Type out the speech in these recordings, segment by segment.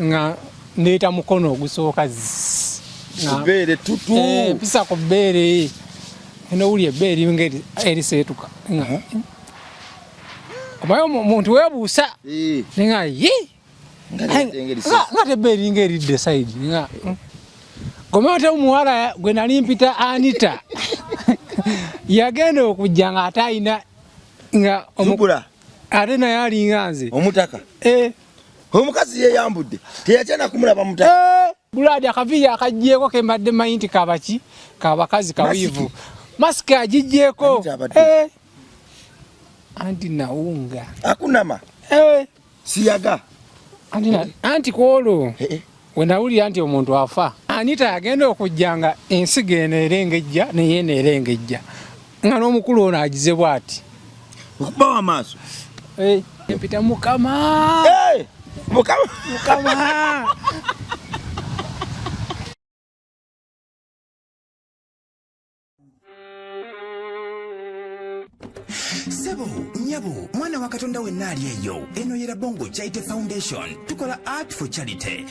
nga ndeta mukono ogusooka bere tutu pisa ko bere eno uli ebere ngeri erisetuka abayo muntu webuusa nga yi ngate bere ngeri decide nga gomote umuwala gwe nalimpita Anita yagenda okujja nga atayina nga omukula atena yali nganze omutaka omukazi ye yambudde teyachana kumulaba mutaka buladi akaviya akajjeko kembadde mayinti kabaki kabakazi kawivu mask ajijjeko anti naunga akunama siyaga anti kolo wenawuli anti omuntu afa Anita agenda okujjanga ensiga eno erengejja naye nerengejja nga n'omukulu ono agize bwati okubawa maaso empita mukama Sebo, nyabo, mwana wa Katonda wenna ali eyo. Eno yera Bongo Charity Foundation. Tukola art for charity.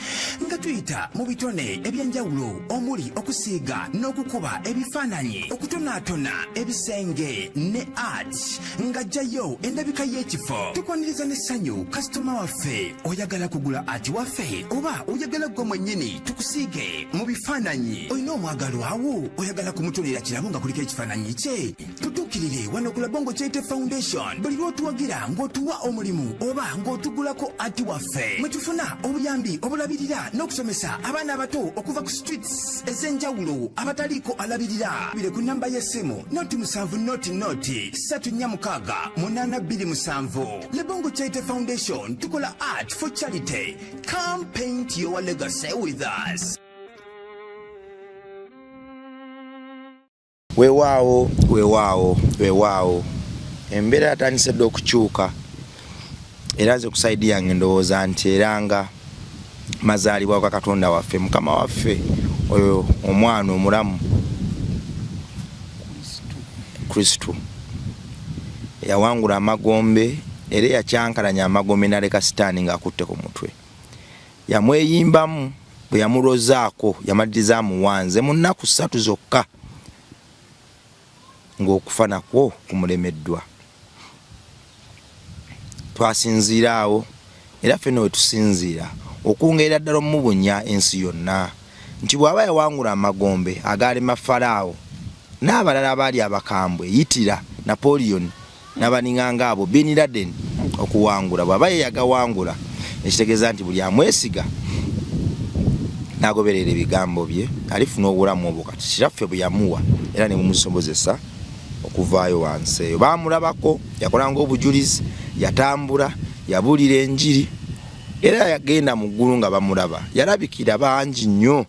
Nga tuyita mu bitone ebyenjawulo omuli okusiiga n'okukuba ebifaananyi, okutonaatona ebisenge ne art. Nga jjayo endabika y'ekifo. Tukwaniriza n'essanyu kasitoma waffe. Oyagala kugula art waffe oba oyagala gwe mwennyini tukusiige mu bifaananyi. Oyina omwagalo awo oyagala kumutonera kirabo nga kuliko ekifaananyi kye. Tutuukirire wano ku Bongo Charity Foundation. Buli lw'otuwagira ng'otuwa omulimu oba ng'otugulako ati waffe. Mwe tufuna obuyambi obulabirira n'okusomesa abaana abato okuva ku streets ez'enjawulo abataliiko alabirira. Bire ku namba y'essimu noti 7 noti 346 Le Bongo Charity Foundation tukola art for charity. Come paint your legacy with us. Weewaawo embeera yatandise dde okukyuka era nze kusaidi yange ndowooza nti era nga mazaalibwa ga Katonda waffe Mukama waffe oyo omwana omulamu Kristo yawangula amagombe era yakyankalanya amagombe n'aleka sitaani ng'akutte ku mutwe yamweyimbamu bwe yamulozaako yamaliriza amuwanze mu nnaku 3 zokka ng'okufa nakwo kumulemeddwa. Twasinziira awo era ffenna we tusinziira okwongerera ddala omubunya ensi yonna nti bw'aba yawangula amagombe agaalema Falaawo n'abalala abaali abakambwe yitira Napoleon n'abaninganga abo Bin Laden okuwangula bw'aba ye yagawangula ekitegeeza nti buli amwesiga n'agoberera ebigambo bye alifuna obulamu obwo kati kiraffe bwe yamuwa era ne bumusobozesa okuvaayo wansi eyo. Baamulabako yakolanga obujulizi yatambula yabulira enjiri era yagenda mu ggulu nga bamulaba yalabikira bangi nnyo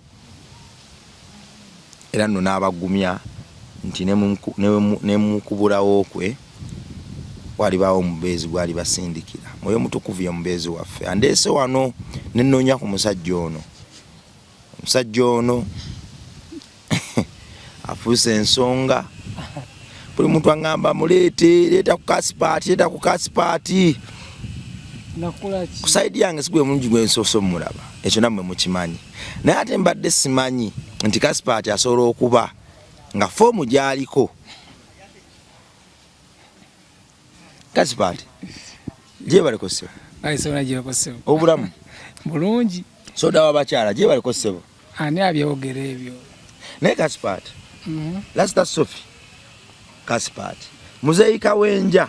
era nno n'abagumya nti ne mukubulawo kwe walibaawo omubeezi gwali basindikira Mwoyo Mutukuvu ye mubeezi waffe andeese wano nenoonya ku musajja ono afuuse ensonga buli muntu angamba muleete leeta ku kasipaati kusaidi yange sigwe mulungi gwensooso mulaba ekyo nammwe mukimanyi naye ate mbadde simanyi nti kasipaati asobola okuba nga foomu gy'aliko kasipaati gyebaliko ssebo obulamu bulungi soda w'abakyala gyebaliko ssebo ani abyogera ebyo naye kasipaati Lasita Sophie Kasipaati Muzeeyi Kawenja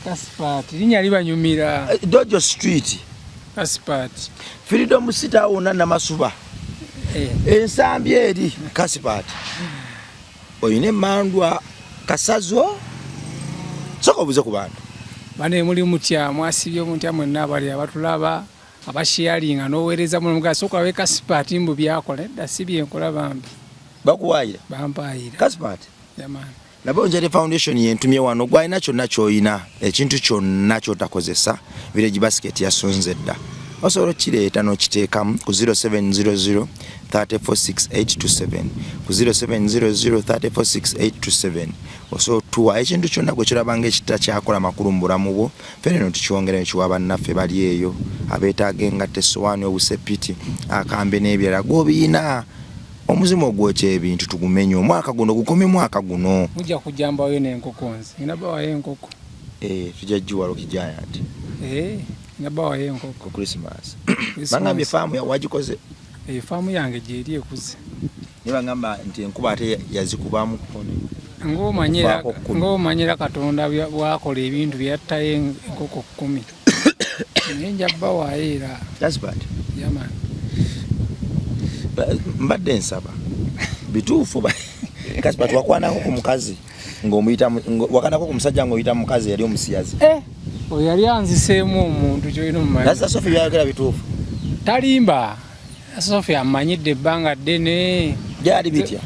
Kasipaati linnya libanyumira Dojo Street Kasipaati Freedom City wonna Namasuba ensambi eri Kasipaati oyine Mandwa Kasazo soko buze ku bantu bane muli mutya mwasibye omuntu amwenna abali abatulaba abashiyalinga n'oweereza mu mugaso kwa we Kasipaati mbu byakola dasibye enkola bambi bakuwaayira bampaayira Kasipaati yamani La Bongo Charity Foundation yentumye wano gwalina kyonna ky'oyina ekintu kyonna ky'otakozesa Village Basket yasonze dda osobola kireeta n'okiteekamu ku 0700 346827 ku 0700 346827 osobola tuwa ekintu kyonna gwe kirabanga ekitta kyakola makulu mu bulamu bwo fene no tukiwongera nekiwa bannaffe bali eyo abeetaaga engatte essowaani obusepiti akambe n'ebirala gw'obiina omuzimu ogwokya ebintu tugumenya omwaka guno gukome mwaka guno mujja kujambayo n'enkoko nze ninabawayo enkoko tujja jiwalo kijayant ninabawayo enkoko ku Christmas bangambye faamu wagikoze faamu yange gyeri ekuze nibagamba nti enkuba ate yazikubamu ng'omanyira Katonda bwakola ebintu byattayo enkoko 10 nenja bawayo era that's bad yaman mbadde nsaba bituufu Kaspat wakwanako ku mukazi ng'omuyita wakanako ku musajja ng'oyita mukazi yali omusiyazi oyo yali anziseemu omuntu kyolina omumanyi Lasta Sophie byayogera bituufu talimba Sophie amanyidde ebbanga ddene gyali bitya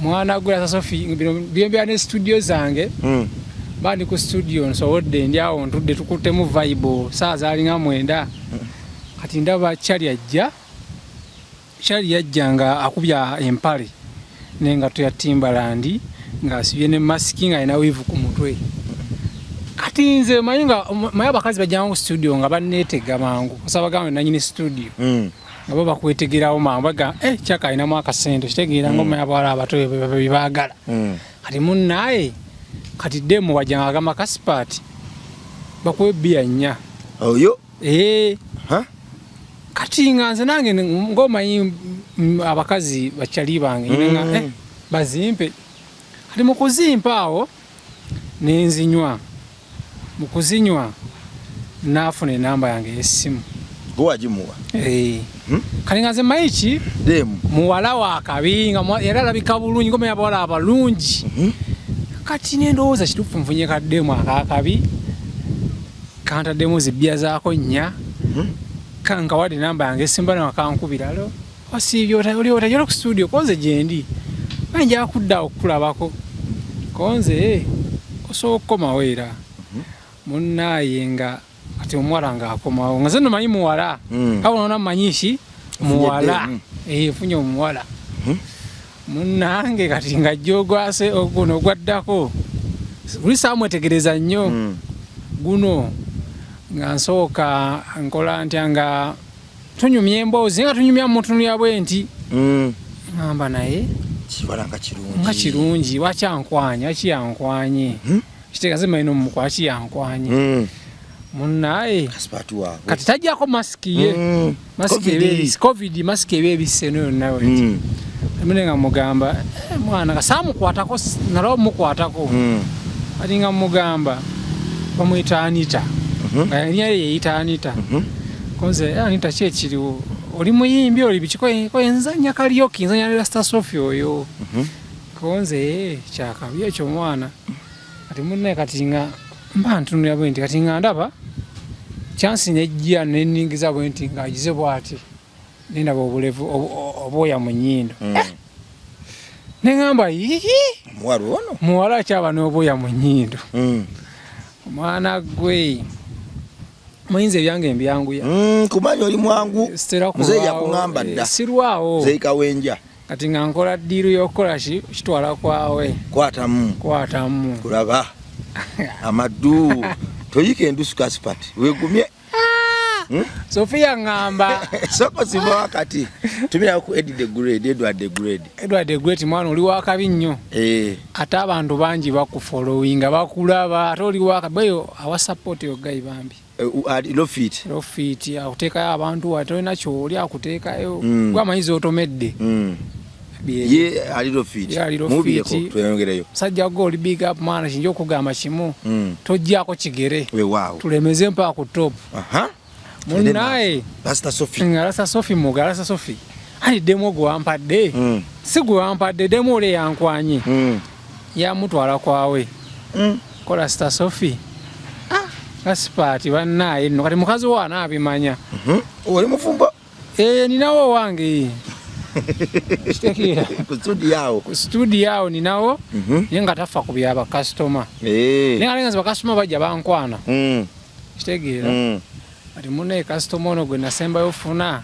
mwana gwe Lasta Sophie bino ne studio zange bandi ku studio nsobodde ndi awo ntudde tukuttemu vibe saa zaalinga 9 kati ndaba Charlie yajja nga akubya empale n'engatto ya Timbaland ng'asibye ne masiki ng'alina wiivu ku mutwe kati nze manyi abakazi bajja mu studio nga banneetega mangu osaba gambe nanyini studio nga bo bakwetegerawo mangu baga kyaka alinamu akasente kitegeera ng'omanyi abawala abato bebaagala kati munnaye kati demo wajja nga agamba Kaspat bakuwe bbiya 4 oyo kati nga nze nange ng'omanyi abakazi bakyali bange nga bazimpe kati mu kuzimpa awo nenzinywa mu kuzinywa naafuna enamba yange y'essimu gwagimuwa kati nga nze mayiki muwala wakabi nga yali alabika bulungi ng'omanyi abawala abalungi kati nendowooza kituufu nfunye kaddemu akakabi kantaddemu zibbiya zaako 4 kankawadde namba yange esimba nawe kankubira lo osiibye otajala ku studio konze gyendi njala kudda okukulabako konze osobola okukomawo era munnaaye nga kati omuwala ng'akomawo nga ze nomanyi muwala kabonona mmanyiiki muwala funye omuwala munnange kati nga jjogwase oguno ogwaddako buli saa mwetegereza nnyo guno nga nsooka nkola ntya nga tunyumya emboozi nga tunyumya mutunulya bwenti ngamba naye nga kirungi wakiyankwanye kitegeeza manyi n'omukwa kiyankwanye munnaye kati tajjako masiki ye covid masiki eba ebisse yonna wenti mune nga mugamba mwana kasaamukwatako nalaba mukwatako kati nga mugamba bamuyita Anita nga yali yeyita Anita konze Anita kyekiriwo oli muyimbi oli bikiko enzanya kalyoki enzanya Lasta Sophie oyo konze kyakabi ekyo mwana kati munne kati nga mba ntunulira bwenti kati nga ndaba chansi nejja neningiza bwenti nga agize bwati nendaba obulevu obwoya mu nnyindo neŋŋamba muwala akyaba n'obwoya mu nnyindo omwana gwe muyinza ebyange mbyanguya kumanya oli mwangu nze yakuŋŋamba dda sirwawo zeikawenja kati nga nkola ddiiru y'okukola kitwala kwawe kwatamu kulaba amaddu toyika endusu Kaspat wegumye Sophia ngamba soko siba wakati tumira ku Edward the Great mwana oli wakabi nnyo ate abantu bangi bakufollowinga bakulaba ate oli wakabayo awa support yo guy bambi lofit akuteekayo abantu atolina kyoli akuteekayo gwamanyiza otomedde ye aliro fit sajja go oli big up mwana kinjo okugamba kimu tojjako kigere tulemeze mpaka ku top munnaye Lasta Sophie muga Lasta Sophie ali demo gwampadde si gwampadde demo ole yankwanye yamutwala kwawe ko Lasta Sophie Kaspat bannaye nno kati mukazi wo anaabimanya oli mufumbo ninawo wange kitegeera ku studio awo ninawo naye nga tafa ku byaba customer naye nga lenga bakasitoma bajja bankwana kitegeera ati mune customer ono gwe nasemba yofuna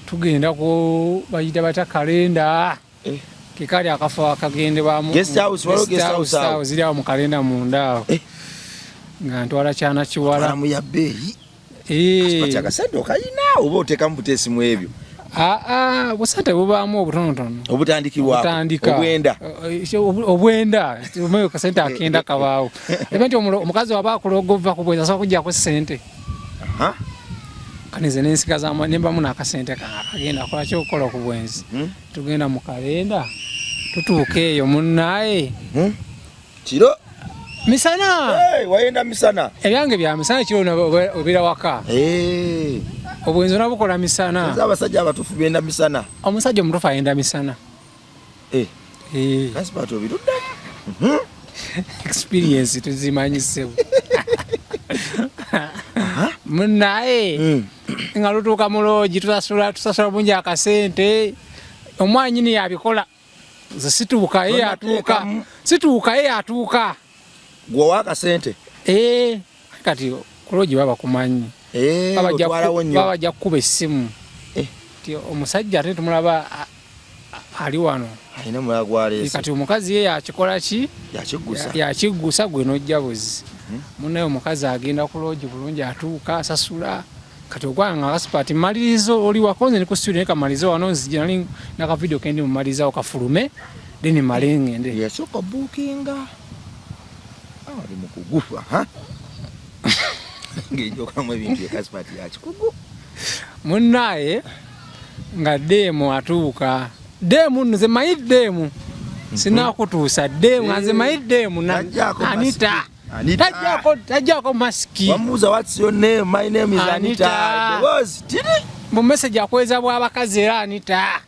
tugenda ku bayita bata kalenda kikali akafa akagende ba mu guest house walo guest house zili awo mu kalenda munda nga ntwala kyana kiwala mu ya beyi Kasipati akasente okayina oba oteka mu butesimu ebyo busente bubaamu obutonotono obutandikibwa obwenda tumeyo kasente akenda kabaawo ebintu omukazi waba akulogova kubweza so kujja ku sente kanize nensigaza nemba muna akasente kagenda kola kyokola ku bwenzi tugenda mu kalenda tutuuke eyo munnaye kiro misana wayenda misana ebyange bya misana kiro obira waka obwenzi nabukola misana abasajja abatufu benda misana omusajja omutufu ayenda misana Kasipati obirudda experience tuzimanyisebu munnaye nga lutuuka mu loogi tusasula bungi akasente omwanyini yabikola ze situuka ye atuuka gwowa akasente kati ku loogi baba kumanyi babajja kukuba essimu ti omusajja ate tumulaba ali wano alina mulala gwaleese kati omukazi ye yakikola ki yakiggusa gwe nojja buzi munnaye omukazi agenda ku loogi bulungi atuuka asasula kati ogwanga Kasipati malirizo oli wakonze ni ku studio nekamalizo wano nzija nali naka video kendi mumaliza okafulume deni malengende yasoko bookinga ali mukugufa ngejo kamwe bintu Kasipati yakikugu munnaye nga demo atuuka demu nze mayi demu sinakutuusa demu nze mayi demu na Anita tajako maski wamuza what's your name my name is Anita was did mu message akweza bwa abakazi era Anita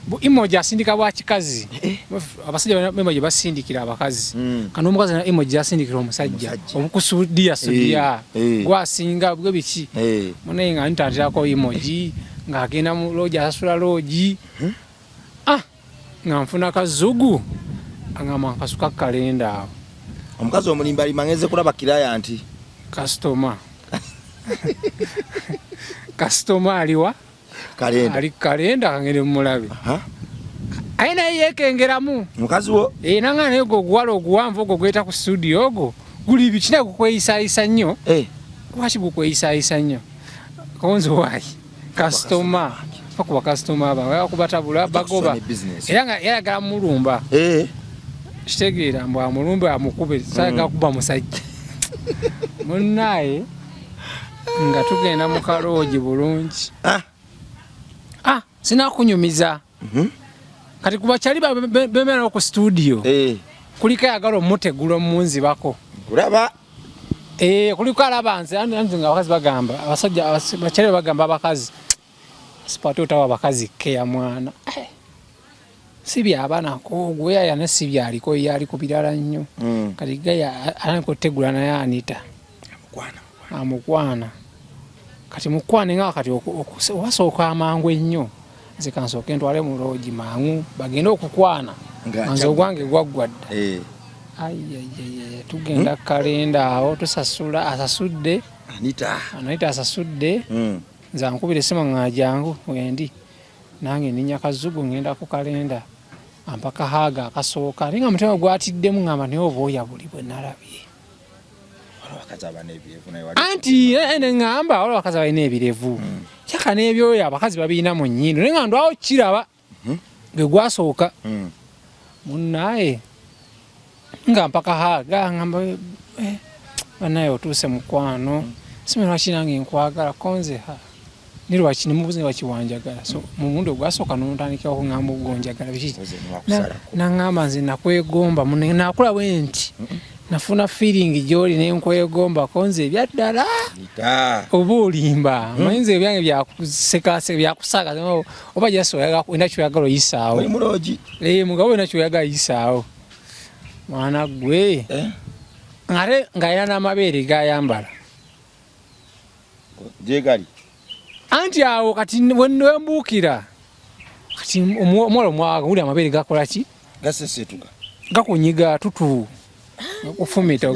bu emoji asindika bwa kikazi abasajja emoji basindikira abakazi kano omukazi na emoji asindikira omusajja obukusudia sudia gwasinga bwe biki mune nga Anita atako emoji nga agenda mu loogi asasula loogi nga nfuna kazugu angama nkasuka kalenda omukazi omulimba limangeze kulaba kiraya nti customer aliwa kalenda ali kalenda kangere mulabe aina yekengeramu mukazi wo nanga nego gwalo ogwanvu ogweta ku studio ogo guli bikina kukweyisa nnyo kwachi kukweyisa nnyo konzo wayi customer fakuba customer aba kubatabula bagoba era gara mulumba kitegeera mbwa mulumba amukube saga kuba musajja munnaye nga tugenda mu kaloogi bulungi sinakunyumiza kati kuba kyali bemera ku studio kuliko yagala omutegula omunzi bako kulaba kuliko alaba nze nga abakazi bagamba abasajja bakyali bagamba abakazi Kasipati otawa abakazi keya mwana sibya abana ko gwe yana sibya aliko yali kubirala nnyo kati gaya anako tegula na ya Anita amukwana kati mukwane nga kati wasooka amangu ennyo nze kansoke ntwale mu loogi mangu bagenda okukwana nze gwange gwaggwadda tugenda kalenda awo tusasula asasudde Anita asasudde nze nkubire simu ngajangu wendi nange ninya kazugu ngenda ku kalenda ampaka haga akasooka ninga mutima gwatiddemu ngamba ne oboya buli bwe nalabye anti ene ngamba wala wakaza bayina ebirevu kyaka n'ebyoya abakazi babirina mu nnyindo nenga ndwawo kiraba gwe gwasooka munnaye nga mpaka haga ngamba banaye otuuse mukwano simera wakinange nkwagala konze nirwa kini mubuze wakiwanjagala so mu mundo gwasooka n'ontandikira okungamba ogonjagala biki nangamba nze nakwegomba nakula bwenti nafuna feeling gyoli nenkwegomba konze ebyaddala oba olimba amayinza ebyange byakusekase byakusaka oba jasoyaga wenda kyoyagala oyisaawo mugabo wenda kyoyagala oyisaawo mwana gwe ngate ng'ayina n'amabeere gayambala jegali anti awo kati wembuukira kati omwala omwaga uli amabeere gakola ki gakunyiga tutu kufumita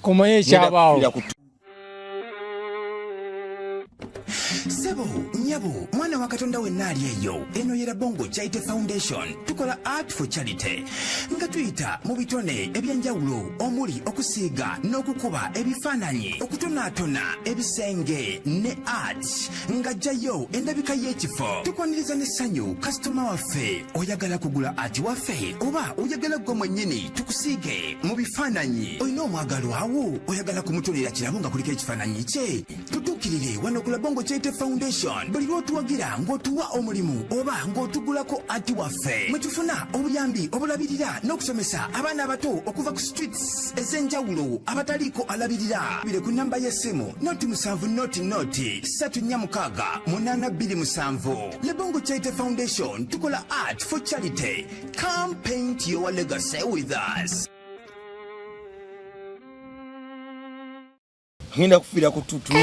Kumayesha bao. Sebo, nyabo, mwana wa Katonda wenali eyo. Eno yera Bongo Chaite Foundation. Tukola Art for Charity. Nga tuyita mu bitone ebyanjawulo omuli okusiiga n'okukuba ebifaananyi okutonaatona ebisenge ne art nga jjayo endabika y'ekifo. Tukwaniriza n'essanyu kasitoma waffe oyagala kugula art waffe oba oyagala gwe mwennyini tukusiige mu bifaananyi. Olina omwagalwa awo oyagala kumutonera kirabo nga kuliko ekifaananyi kye. Tutuukirire wano ku Bongo Chaite Foundation. Buli lw'otuwagira ng'otuwa omulimu oba ng'otugulako art waffe mwe tufuna obuyambi obulabirira n'okusomesa abaana abato okuva ku streets ez'enjawulo abataliiko alabirira. Bire ku namba y'essimu noti 7 Le Bongo Chaite Foundation tukola art for charity. Come paint your legacy with us. Ngenda kufira kututu.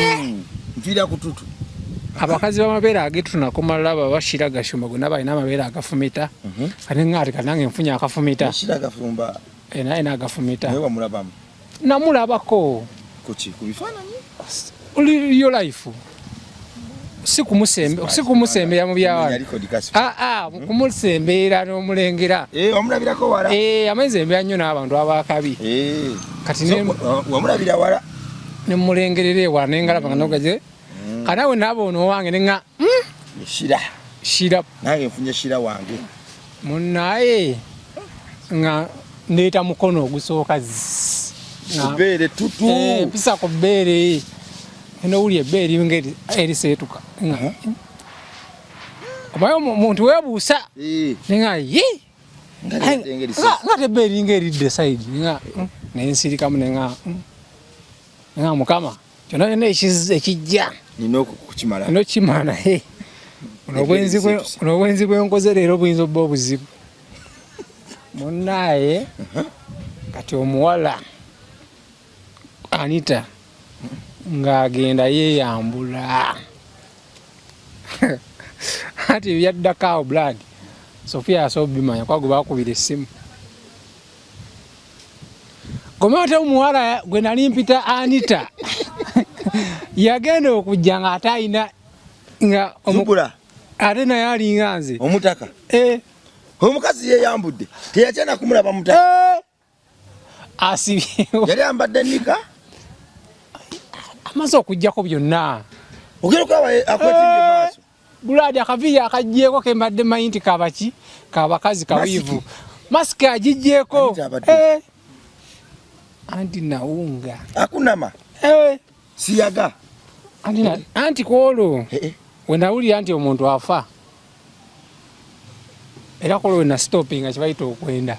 Mfira kututu. Abakazi b'amabeere agetunako malaba bashira gashumago n'abalina amabeere agafumita. Ate ng'ati kanange nfunya akafumita. Bashira agafumba. Ena agafumita. Wewe wamulabamu. Namulabako. Kuki kubifaananyi? Uli yo life. Sikumusembeera mu byawana. Kumusembeera n'omulengera. Wamulabirako wala. Amazembera nnyo n'abantu abakabi. Kati wamulabira wala. Nemulengerere ewala nengalaba nga nogaze. Kana we nabo ono wange nenga shira nange nfunye shira wange munaye nga ndeta mukono ogusooka bere tutu pisa ko bere eno uli ebere ngeri erisetuka abayo muntu webuusa nenga ngate bere ngeri decide nga nensirika munenga nga mukama kyona ne ekijja nino kukimala no kimana Unobwenzi bwenkoze leero buyinza obba obuzibu. Munnaye kati omuwala Anita ng'agenda yeeyambula. Ati byaddako blood. Sofia asobimanya kwa gwe bakubira essimu. Gomate omuwala gwe nali mpita Anita. Yagenda okujja nga atayina nga omukula ate naye alinga nze omutaka omukazi yeeyambudde teyakyana kumulaba mutaka asibye yali ambadde nika amaze okujjako byonna ogera okaba akwetimbye maaso buladi akaviya akajjeeko kembadde mayinti kabaki kabakazi kawiivu masiki agijjeeko anti naunga akunama siyaga anti kwolwo wenawulira anti omuntu afa era kwolwo wena stopping nga kibayita okwenda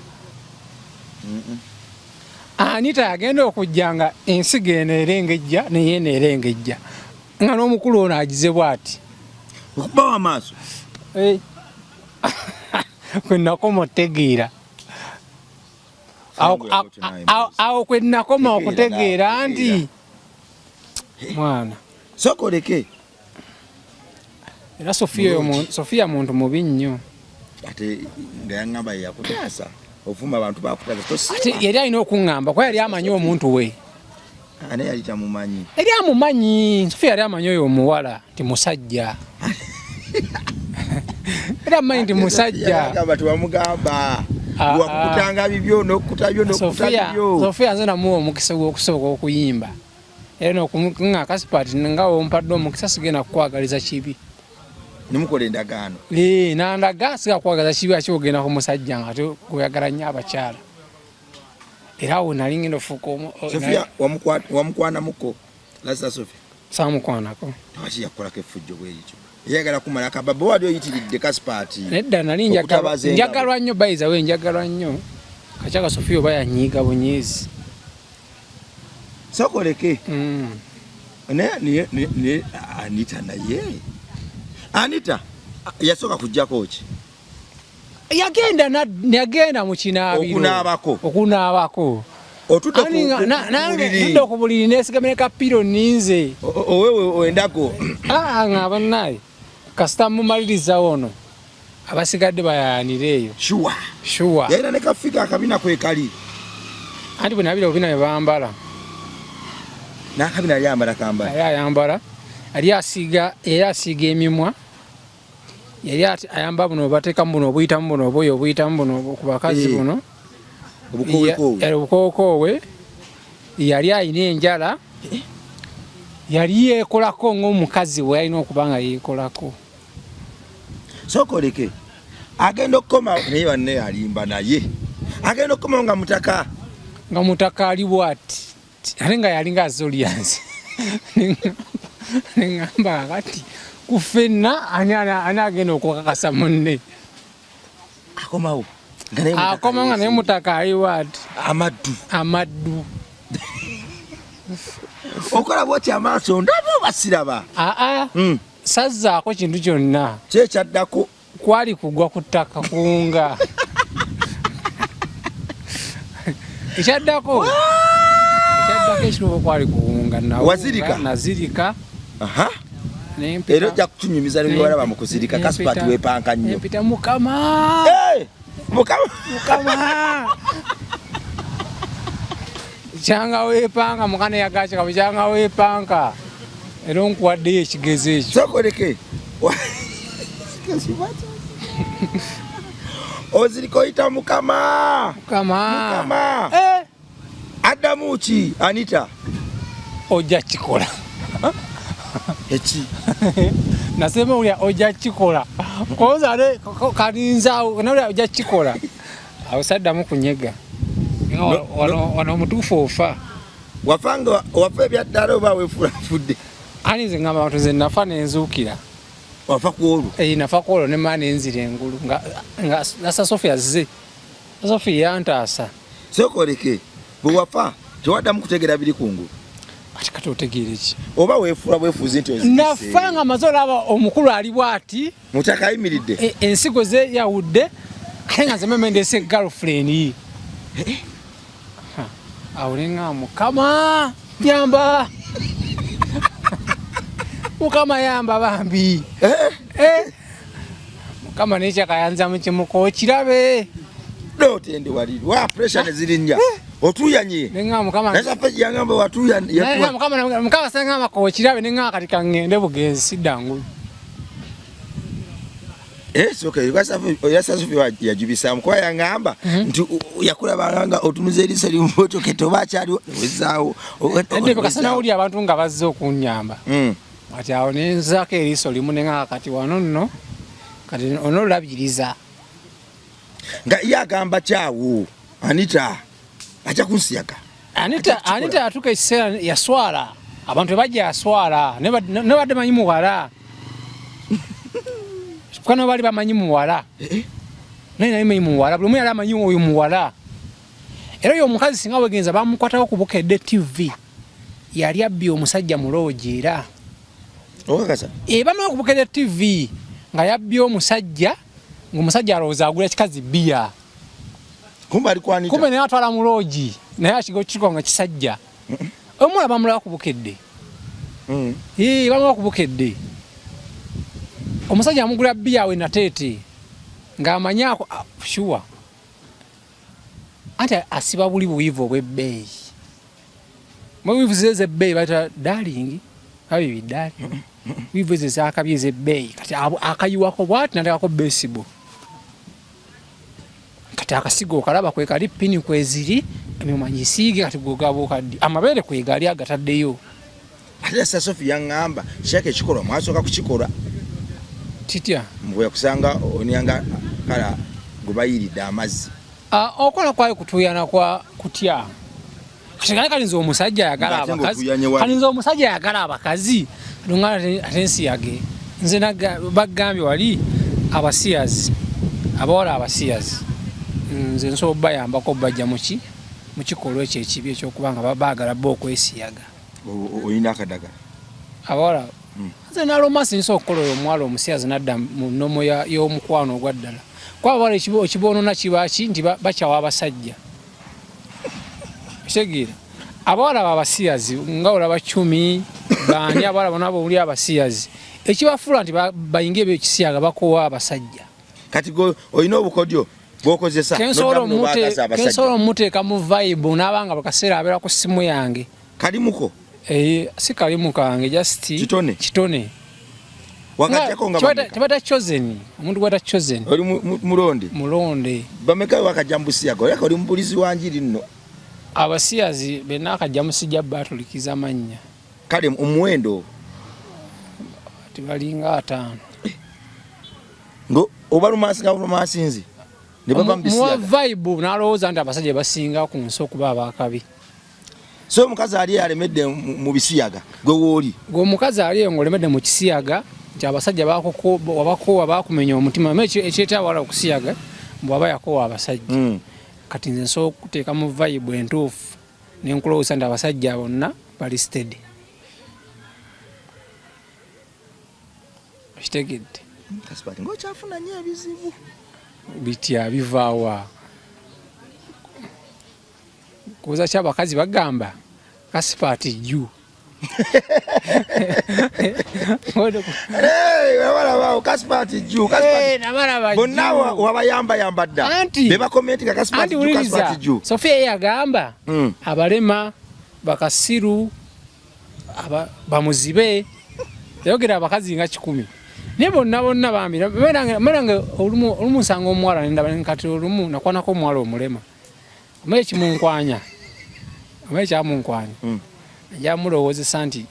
Anita agenda okujja nga ensigo eno erengejja naye eno erengejja nga n'omukulu ono agize bw'ati okubawa amaaso kwenakoma otegeera awo kwenakoma okutegeera nti mwana sokoleke era Sofia muntu mubi nnyo ate nga yangamba yakutaasa ofuma abantu bakutaasa tosi ate yali alina okuŋŋamba kwa yali amanyi omuntu we ane yali tamumanyi yali amumanyi Sofia yali amanyi oyo omuwala nti musajja era amanyi nti musajja agamba tebamugamba wakukutanga bibyo n'okukuta byo n'okukuta bibyo Sofia nze namuwa omukisa gw'okusooka okuyimba era n'okuŋŋa Kasipati nga ompadde omukisa sigenda kukwagaliza kibi nimukola endagaano nandaga siga kukwagaliza kibi aki ogenda ku musajja nga ate gweyagala nnyo abakyala era awo nali ngenda ofuuka Sofia wamukwanamukko lasa Sofia saamukwanako tewaki yakukolako effujjo bwerityo eyagala kumala akababa wali oyitiridde Kasipati nedda nali njagalwa nnyo bayiza we njagalwa nnyo kakyaka Sofia oba yanyiiga bunyezi sokoleke ne Anita naye Anita yasoka kujjako ki yagenda mu kinaabiro okunaabako otudde ku buliri nesigamire kapiro ninze owewe oendako nga bannaye kasita mumaliriza ono abasigadde bayayanira eyo shuwa yalina ne kafiga akabina kwekali anti bwe nabira obina bambala nakabina yambala kambala yayambala ali asiga emimwa yali ayamba buno bateekamu buno obuyitamu buno oboyo obuyitamu buno ku bakazi buno obukookoowe yali ayina enjala yali yeekolako ng'omukazi we yalina okuba nga yeekolako sokoleke agenda okukoma naye banne alimba naye agenda okukoma nga mutaka ali bwati ate nga yalinga azoliansi neŋŋamba kati kufenna ani agenda okukakasa munne akomawo nga naye mutaka ali bwati amaddu okola bwoti amaaso ndaba basiraba sazzaako kintu kyonna kyekyaddako kwali kugwa ku ttaka kunga ekyaddako ekirobo kwali kuwunga nazirika era ojja kutunyumiza nebwalaba mu kuzirika Kasipati weepanka nnyo empita mukama kyanga weepanka mukana yagakika kyanga weepanka era onkuwaddeyo ekigezo ekyo sokoleke ozirika oyita mukama addamu ki Anita ojja kikola eki nasema ulya ojja kikola kozale kalinzaawo nolya ojja kikola awo saddamu kunyega wano omutuufu wafa ebyaddala oba weefulafudde ani nze ngamba abantu ze nafa nenzuukira wafa ku olwo nafa ku olwo nemaa nenzira engulu nga nasa Sofia zze Sofia yantaasa sokoleke bwe wafa tewaddamu kutegeera biri ku ngulu ati kati otegeera ki oba weefula bwefuuzi nti nafa nga maze olaba omukulu ali bwati mutaka ayimiridde ensigo ze yawudde ate nga nzememe ndeese girlfriend awo nenga mukama yamba mukama yamba bambi mukama nekyakayanza mu kimuko okirabe dotende waliri wa pressure nezirinnya otuyanye nenga mukama nasafe yangamba watuyanye mukama senga mako okirabe nenga kati kangende bugenzi sidangulu okay yasafe yajibisa mukwa yangamba nti yakulabanga otunuze erisa limuto ketoba kyali wezaawo ende bakasana uli abantu nga bazze okunyamba ati awo nenzako eriso limu nenga kati wano nno kati ono labiriza nga yagamba kyawo Anita acha kunsiyaga Anita atuka ekiseera yaswala abantu bajja yaswala ne badde manyi muwala kano bali bamanyi muwala naye manyi muwala buli muyala amanyi oyo muwala era oyo omukazi singa wegenza bamukwatawo ku Bukedde TV yali abbi omusajja mulooji era okakasa bamala ku Bukedde TV nga yabbi omusajja ng'omusajja alowooza agula ekikazi bbiya kumbe naye atwala mulooji naye akigo kiko nga kisajja omuwala bamulaba ku Bukedde bamulaba ku Bukedde omusajja amugula bbiya we nateete ng'amanyako shuwa anti asiba buli buwivu obw'ebbeeyi mwivu zeze ebbeeyi bayita darling abibi darling wivu ze zaakabye ez'ebbeeyi kati akayiwako bwati nateekako besibo kati akasigo okalaba kwe kali pini kweziri emimwa gisiige kati gogabuuka ddi amabeere kwegali agataddeyo ate Sofia yangamba shaka ekikolwa mwasooka kukikola titya mbwe kusanga onyanga kala gubayiridde amazzi okola kwayo kutuyana kwa kutya kalinza omusajja ayagala abakazi kalinza omusajja ayagala abakazi ate ensi yage nze bagambye wali abasiyazi abawala abasiyazi nze nsobola bayambako bajja mu kikolwa ekyo ekibi ekyokuba nga baagala bo okwesiyaga oyina akadagala abawala nze nalomasi nsobola okukola oyo omuwala omusiyazi nadda mu nnomo y'omukwano ogwa ddala kuba abawala ekiboonona kibaki nti bakyawa abasajja kitegeera abawala babasiyazi nga olaba 10 bani abawala bona abo uli abasiyazi ekibafuula nti bayinge ebyo ekisiyaga bakowa abasajja kati go oyina obukodyo bokozesa kensobola omuteeka mu vibe n'abanga bakaseera abeera ku ssimu yange kalimuko si kalimu kange just kitone wakajjako nga tebata chosen omuntu gwata chosen oli mulonde bameka wakajja mu Busiyaga oleka oli mubulizi wa njiri nno abasiyazi bena akajja musijja batulikiza mannya kale omuwendo tibalinga 5 ngo obalumasinzi ne baba mu Busiyaga vibe nalowooza nti abasajja basinga ku nsi okuba abakabi so omukazi ali alemedde mu Bisiyaga gwe wooli omukazi ali ngolemedde mu Kisiyaga nti abasajja wabakoowa bakumenya omutima ekyetawala okusiyaga bwaba yakoowa abasajja kati nze nsobola okuteeka mu vibe entuufu nenkulowooza nti abasajja bonna bali steady kitegedde kasipati ng'okyafuna nnyo ebizibu bitya bivaawa kuuza kyabakazi bagamba kasipati jju kasipati jju bonna wabayamba dda bebakomenti nga kasipati jju Sofia yagamba abalema bakasiru bamuzibe yogera abakazi nga 10 naye bonna bambi meranga olumu nsanga omuwala nkati olumu nakwanako omuwala omulema omaye kimunkwanya yamulowoozesa nti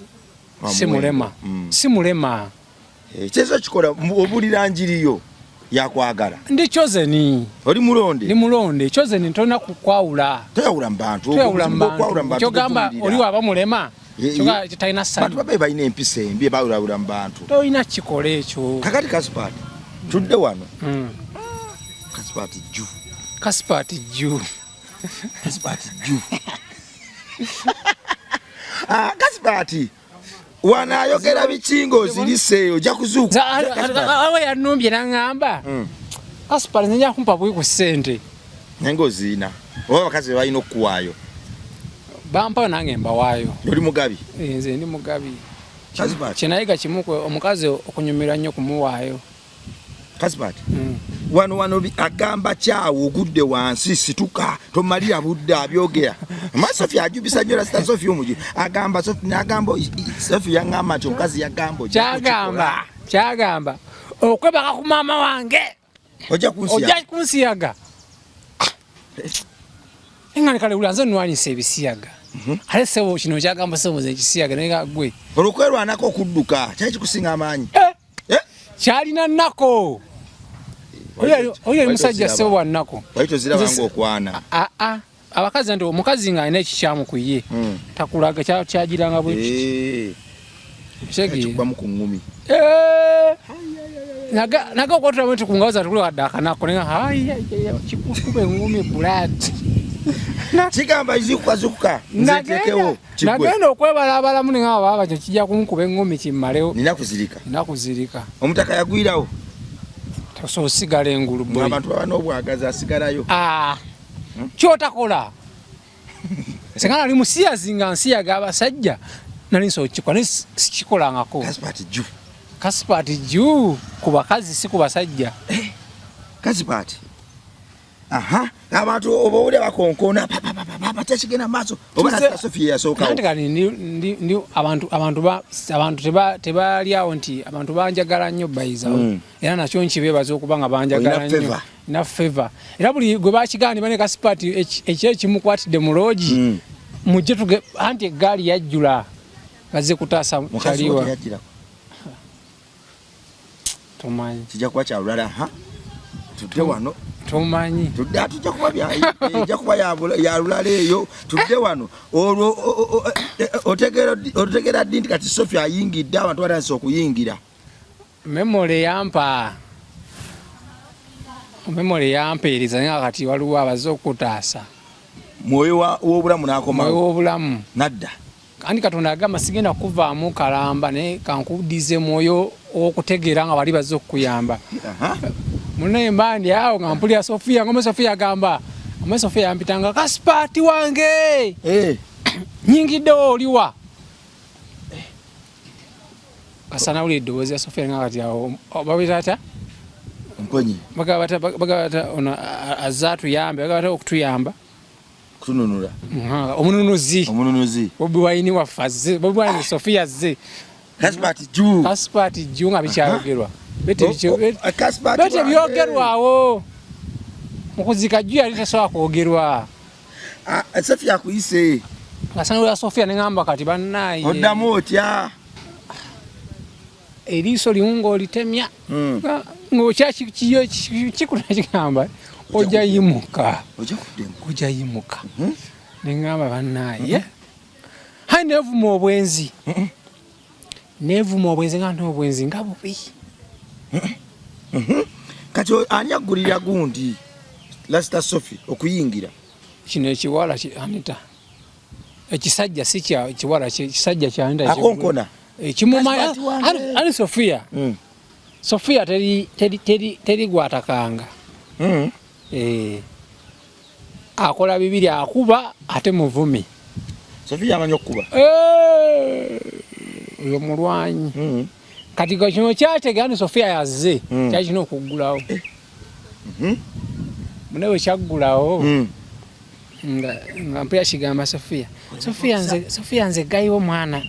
si mulema kyezo kikola obulira njiriyo yakwagala ndi chosen oli mulonde chosen tolina kukwawula toyawula mu bantu kyogamba oli waba mulema talina bantu babe balina empisa embi bawulawula mu bantu tolina kikola ekyo kakati kasipati tudde wano kasipati jju kasipati wanayogera bikingo oziriseeyo ojja kuzuuka awe yanumbye naŋŋamba kasipati nzija kumpa bwi ku ssente naye ng'oziina oba abakazi balina okukuwaayo bampayo nange mbawaayo oli mugabi nze ndi mugabi kasipati kyenayiga kimu omukazi okunyumira nnyo kumuwaayo kasipati wano agamba kyawo ogudde wansi situka tomalira budde abyogera Sofia ajubisa nnyo rasita Sofia omuji agamba Sofia yaŋŋamba nti omukazi yagamba kyagamba okwebaka ku maama wange ojja kunsiyaga engani kale ula nze nnwanyisa ebisiyaga ale sebo kino kyagamba sebo ze ekisiyaga naye gwe olukwerwanako okudduka kyali kikusinga amaanyi kyalina nnako oyo musajja sebo wa nnako waitozirabanga okwana abakazi nti omukazi nga alina ekikyamu ku ye takulaga kyagiranga bwe kikubamu ku ŋŋumi naga okwatulamu nti kungawoza tukule wadde akanako naye kikukube eŋŋumi bulati kigamba zikukazukuka nzetekewo nagenda okwebalabalamu nengaba baba kyo kijja kunkuba eŋŋumi kimmalewo nina kuzirika omutaka yagwirawo so osigala engulu abantu baba n'obwagazi asigalayo kyotakola senga nali musiyazi nga nsiyaga abasajja nali nsobola kukikola sikikolangako kasipati jju ku bakazi si ku basajja kasipati abantu oba owulira bakonkona batakigenda maaso oba nasita Sofia yasookawo ndi abantu tebalyawo nti abantu banjagala nnyo bayizawo era nakyo nkibeebaza okuba nga banjagala nnyo na favor era buli gwe bakigamba ne kasipati ekyekimukwatidde mu loogi mujje anti eggaali yajjula bazze kutaasa kyaliwa tomanyi kijja kuba kyalulala tudde wano tomanyi tujja kuba yalulala eyo tudde wano olwo otegeera ddi nti kati Sofia ayingidde abantu batanisa okuyingira memole yampeereza naye kati waliwo abaze okutaasa mwoyo w'obulamu n'akomawo nadda kandi Katonda agamba sigenda kuvaamu kalamba naye kankudize mwoyo okutegeera nga bali baze okukuyamba munaye mbandi awo nga mpulira Sofia ngome Sofia agamba omwe Sofia yampitanga kasipati wange nyingiddewo oliwa kasana uli eddoboozi ya Sofia nga kati awo babitata Kwenye bagabata ono azatu yambe bagabata okutuyamba kutununula omununuzi Bobi Wine wafaze Bobi Wine Sofia ze Kaspati juu nga bikyayogerwa bete byogerwawo mukuzika juu yali tasobola kwogerwa Sofia kuyise asanga ya Sofia nengamba kati bannaye oddamu otya eriiso liungo litemya ngokyaki kikuna kigamba ojja yimuka nengamba bannaye hayi nevuma obwenzi nga n'obwenzi nga bubi kati ani agulira gundi Lasta Sophie okuyingira kino ekiwala Anita ekisajja si kya kiwala kisajja kya Anita akonkona kimumaya ali Sofia teri gwatakanga akola bibiri akuba ate muvumi Sofia amanyi okuba oyo mulwanyi kati kino kyategana Sofia yazze kyakina okuggulawo munewe kyaggulawo nga mpya kigamba Sofia nze gayiwo mwana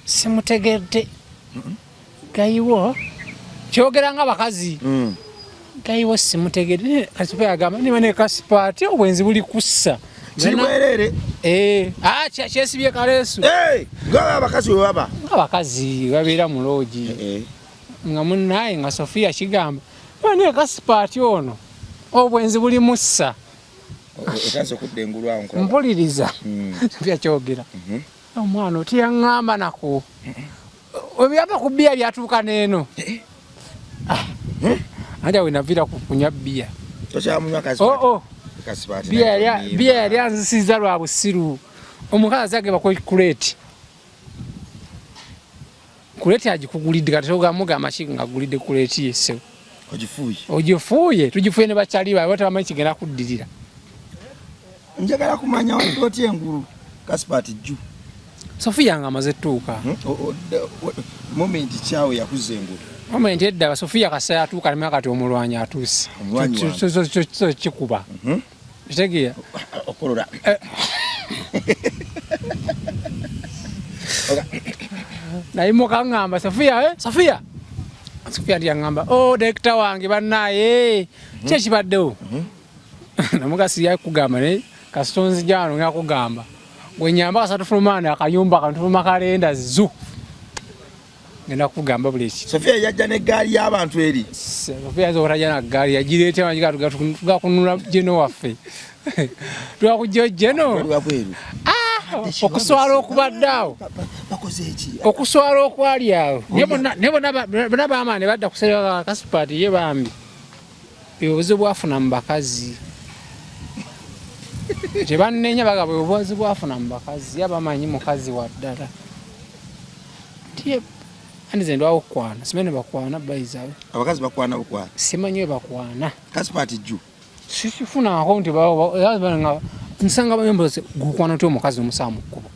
simutegedde gayiwo kyogera nga bakazi gayiwo simutegedde kati Sofia agamba niba ne Kaspati obwenzi buli kussa kibwerere kyesibye kaleesu nga abakazi webaba abakazi babeera mu loogi nga munnaye nga Sofia kigamba ne Kaspati ono obwenzi buli mussa mpuliriza Sofia kyogera omwana otiyaŋŋamba nako webyava ku bbiya byatuuka n'eno anja wenavira kunywa bbiya bbiya yali anzisiza lwa busiru omukazi ageba kuleeti agikugulidde kati togamugamba ki nga agulidde kuleeti yesse ogifuuye tugifuuye ne bakyali baabwe tebamanyi kigenda kuddirira njagala kumanya otya engulu Kaspati jju Sofia nga amaze tuuka moment kyawe yakuza engulu moment edda Sofia kasa atuuka nemaka kati omulwanyi atuuse kikuba kitegeera okolola nayimuka ngamba Sofia ndiyaŋŋamba direkita wange bannaye kyekibaddewo namugasi yakugamba ne kastonzi jano yakugamba gwenyamba kasatufulumana akayumba kantufuluma kalenda zu ngenda kugamba buli eki Sofia yajja n'eggaali y'abantu eri Sofia zotajja na ggaali yagireeta manyiga tugakunula jeno waffe twakujja jeno okuswala okubadde awo okuswala okwali awo ne bonna baamaani badda kusaba Kaspati ye bambi obuzi bwafuna mu bakazi tebannenya bagaba obuzi bwafuna mu bakazi yabamanyi mukazi waddala andize ndwawo okukwana simene bakwana bayizawe abakazi bakwana simanyi we bakwana Kaspati jju sifunako nti nsanga bayomboze gukwana otya omukazi omusaa mu kkubo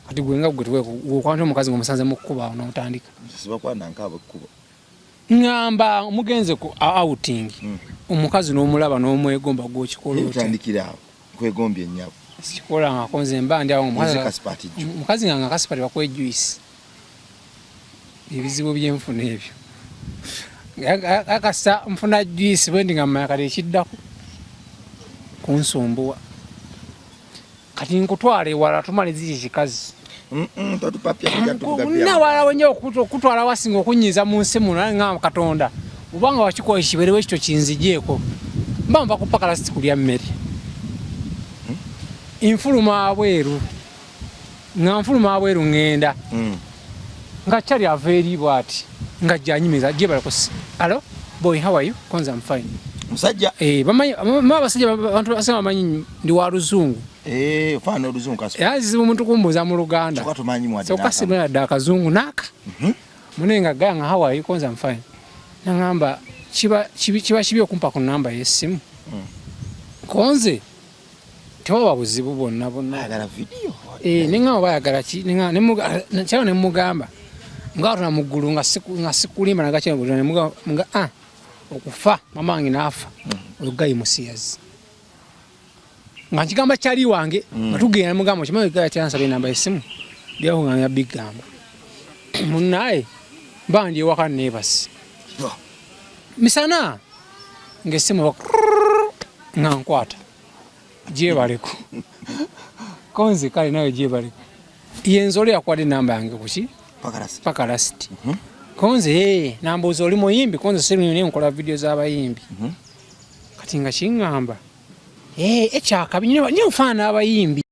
kati gwenga gukwana otya omukazi ngaomusanze mu kkubo awo n'otandika ngamba omugenze ku outing omukazi n'omulaba n'omwegomba gw'okikola kwegombye ennyabo sikikola nga konze mba ndi awo omukazi nga Kaspati bakwejuisi ebizibu byenfuna ebyo akasa nfuna juisi bwendi nga mmanya kati ekiddako kunsumbuwa kati nkutwala ewala tumaliza ekikazi nawala wenye okutwala wasinga okunyiza mu nsi muno nga Katonda obanga wakikola ekiberewo ekito kinzigyeko mba mva kupaka lasiti kulya mmere nfuluma abweru ngenda nga kyali ava eri bwati nga janyimiza gye balakosi alo boy how are you konza I'm fine musajja abasajja abantu basema bamanyi ndi wa luzungu fana oluzungu Kaspati yazibu omuntu kumbuza mu Luganda so kasimula dda akazungu naka munenga ganga how are you konza I'm fine nangamba kiba okumpa ku namba y'essimu konze tewa buzibu bonna ayagala video ninga bayagala ki ninga nemugamba nga tuna muggulu nga sikulimba nagakyebulira nga okufa mama wange n'afa olugayi musiyazi nga nkigamba kyali wange nga tugenda mugamba kimanyi gaya kyansaba enamba y'essimu byakugambya bigamba munnaye bandi ewaka neebasi misana ng'essimu nga nkwata gyebaleko konzi kale nawe gyebaleko yenzole yakwadde enamba yange kuki paka lasiti konze nambuuza oli muyimbi konze sirunye nkola video z'abayimbi kati nga kiŋŋamba ekyakabi nyo nfaana abayimbi